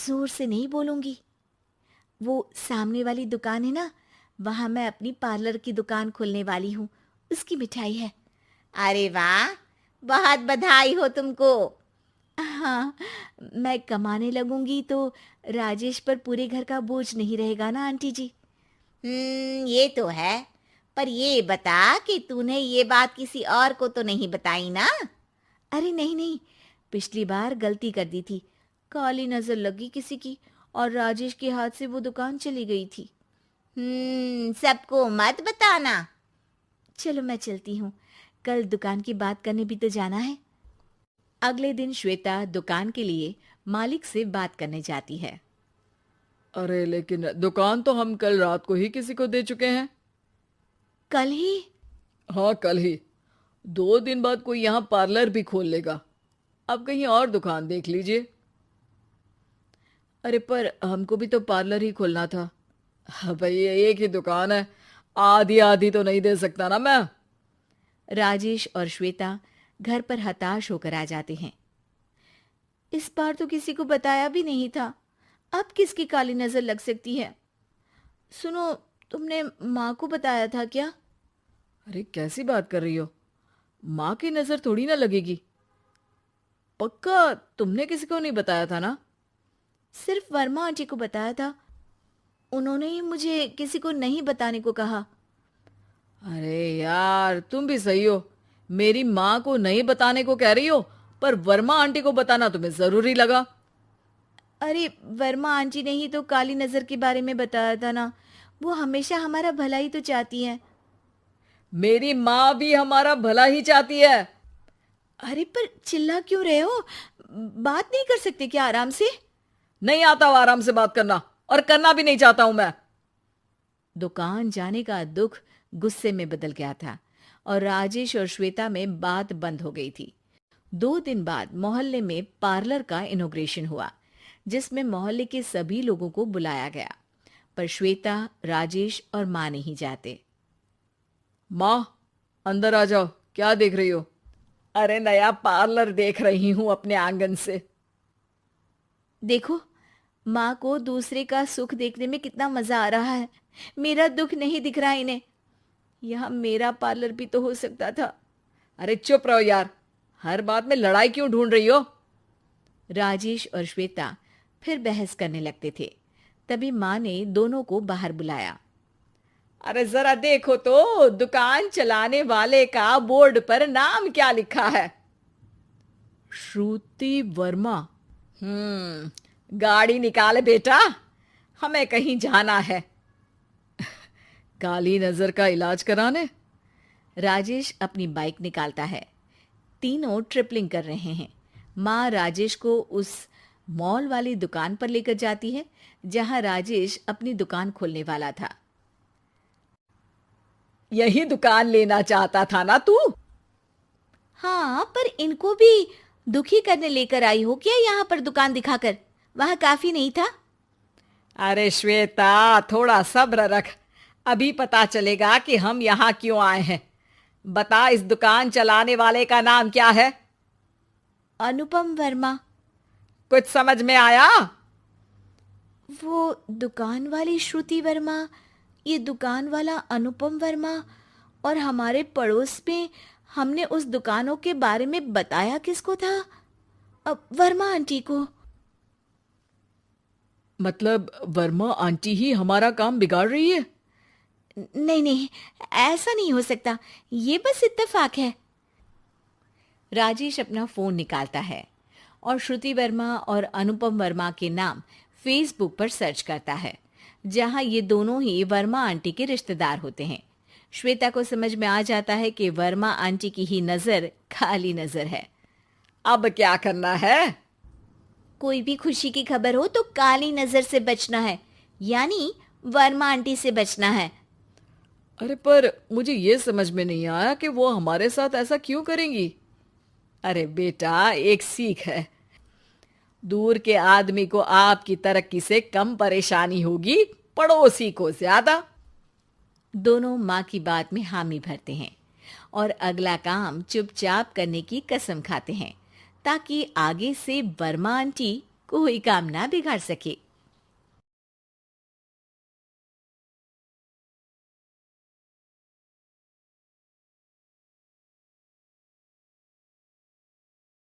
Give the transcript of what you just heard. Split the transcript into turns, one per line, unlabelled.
जोर से नहीं बोलूंगी। वो सामने वाली दुकान है ना, वहां मैं अपनी पार्लर की दुकान खोलने वाली हूँ, उसकी मिठाई है। अरे वाह, बहुत बधाई हो तुमको। हाँ, मैं कमाने लगूंगी तो राजेश पर पूरे घर का बोझ नहीं रहेगा ना आंटी जी। ये तो है। पर ये बता कि तूने ये बात किसी और को तो नहीं बताई ना? अरे नहीं नहीं, पिछली बार गलती कर दी थी, काली नजर लगी किसी की और राजेश के हाथ से वो दुकान चली गई थी। सबको मत बताना। चलो मैं चलती हूँ, कल दुकान की बात करने भी तो जाना है। अगले दिन श्वेता दुकान के लिए मालिक से बात करने जाती है।
अरे लेकिन दुकान तो हम कल रात को ही किसी को दे चुके हैं।
कल ही?
हाँ, कल ही। 2 दिन बाद कोई यहाँ पार्लर भी खोल लेगा। आप कहीं और दुकान देख लीजिए। अरे पर हमको भी तो पार्लर ही खोलना था। हाँ भाई, ये एक ही दुकान है, आधी आधी तो नहीं दे सकता ना मैं।
राजेश और श्वेता घर पर हताश होकर आ जाते हैं। इस बार तो किसी को बताया भी नहीं था, अब किसकी काली नजर लग सकती है? सुनो, तुमने माँ को बताया था क्या?
अरे कैसी बात कर रही हो? माँ की नजर थोड़ी ना लगेगी। पक्का तुमने किसी को नहीं बताया था ना?
सिर्फ वर्मा आंटी को बताया था, उन्होंने ही मुझे किसी को नहीं बताने को कहा।
अरे यार, तुम भी सही हो। मेरी माँ को नहीं बताने को कह रही हो, पर वर्मा आंटी को बताना तुम्हें जरूरी लगा।
अरे वर्मा आंटी ने ही तो काली नजर के बारे में बताया था ना, वो हमेशा हमारा भला ही तो चाहती है।
मेरी माँ भी हमारा भला ही चाहती है।
अरे पर चिल्ला क्यों रहे हो? बात नहीं कर सकते क्या आराम से?
नहीं आता हो आराम से बात करना, और करना भी नहीं चाहता हूं मैं।
दुकान जाने का दुख गुस्से में बदल गया था और राजेश और श्वेता में बात बंद हो गई थी। 2 दिन बाद मोहल्ले में पार्लर का इनॉग्रेशन हुआ, जिसमें मोहल्ले के सभी लोगों को बुलाया गया, पर श्वेता, राजेश और माँ नहीं जाते।
माँ, अंदर आ जाओ। क्या देख रही हो? अरे नया पार्लर देख रही हूं अपने आंगन से।
देखो, माँ को दूसरे का सुख देखने में कितना मजा आ रहा है, मेरा दुख नहीं दिख रहा इन्हें। यहाँ मेरा पार्लर भी तो हो सकता था।
अरे चुप रहो यार, हर बात में लड़ाई क्यों ढूंढ रही हो?
राजेश और श्वेता फिर बहस करने लगते थे। तभी माँ ने दोनों को बाहर बुलाया।
अरे जरा देखो तो, दुकान चलाने वाले का बोर्ड पर नाम क्या लिखा है? श्रुति वर्मा। गाड़ी निकाले बेटा, हमें कहीं जाना है। काली नजर का इलाज कराने?
राजेश अपनी बाइक निकालता है। तीनों ट्रिपलिंग कर रहे हैं। माँ राजेश को उस मॉल वाली दुकान पर लेकर जाती है जहां राजेश अपनी दुकान खोलने वाला था।
यही दुकान लेना चाहता था ना तू?
हाँ, पर इनको भी दुखी करने लेकर आई हो क्या यहाँ पर दुकान दिखाकर? वहां काफी नहीं था?
अरे श्वेता, थोड़ा सब्र रख, अभी पता चलेगा कि हम यहाँ क्यों आए हैं। बता, इस दुकान चलाने वाले का नाम क्या है?
अनुपम वर्मा।
कुछ समझ में आया?
वो दुकान वाली श्रुति वर्मा, ये दुकान वाला अनुपम वर्मा, और हमारे पड़ोस में हमने उस दुकानों के बारे में बताया किसको था? अब वर्मा आंटी को।
मतलब वर्मा आंटी ही हमारा काम बिगाड़ रही है?
नहीं नहीं, ऐसा नहीं हो सकता, ये बस इत्तेफाक है। राजेश अपना फोन निकालता है और श्रुति वर्मा और अनुपम वर्मा के नाम फेसबुक पर सर्च करता है, जहां ये दोनों ही वर्मा आंटी के रिश्तेदार होते हैं। श्वेता को समझ में आ जाता है कि वर्मा आंटी की ही नजर काली नजर है।
अब क्या करना है?
कोई भी खुशी की खबर हो तो काली नजर से बचना है, यानी वर्मा आंटी से बचना है।
अरे पर मुझे ये समझ में नहीं आया कि वो हमारे साथ ऐसा क्यों करेंगी। अरे बेटा, एक सीख है, दूर के आदमी को आपकी तरक्की से कम परेशानी होगी, पड़ोसी को ज्यादा।
दोनों माँ की बात में हामी भरते हैं और अगला काम चुपचाप करने की कसम खाते हैं, ताकि आगे से वर्मा आंटी कोई काम ना बिगाड़ सके।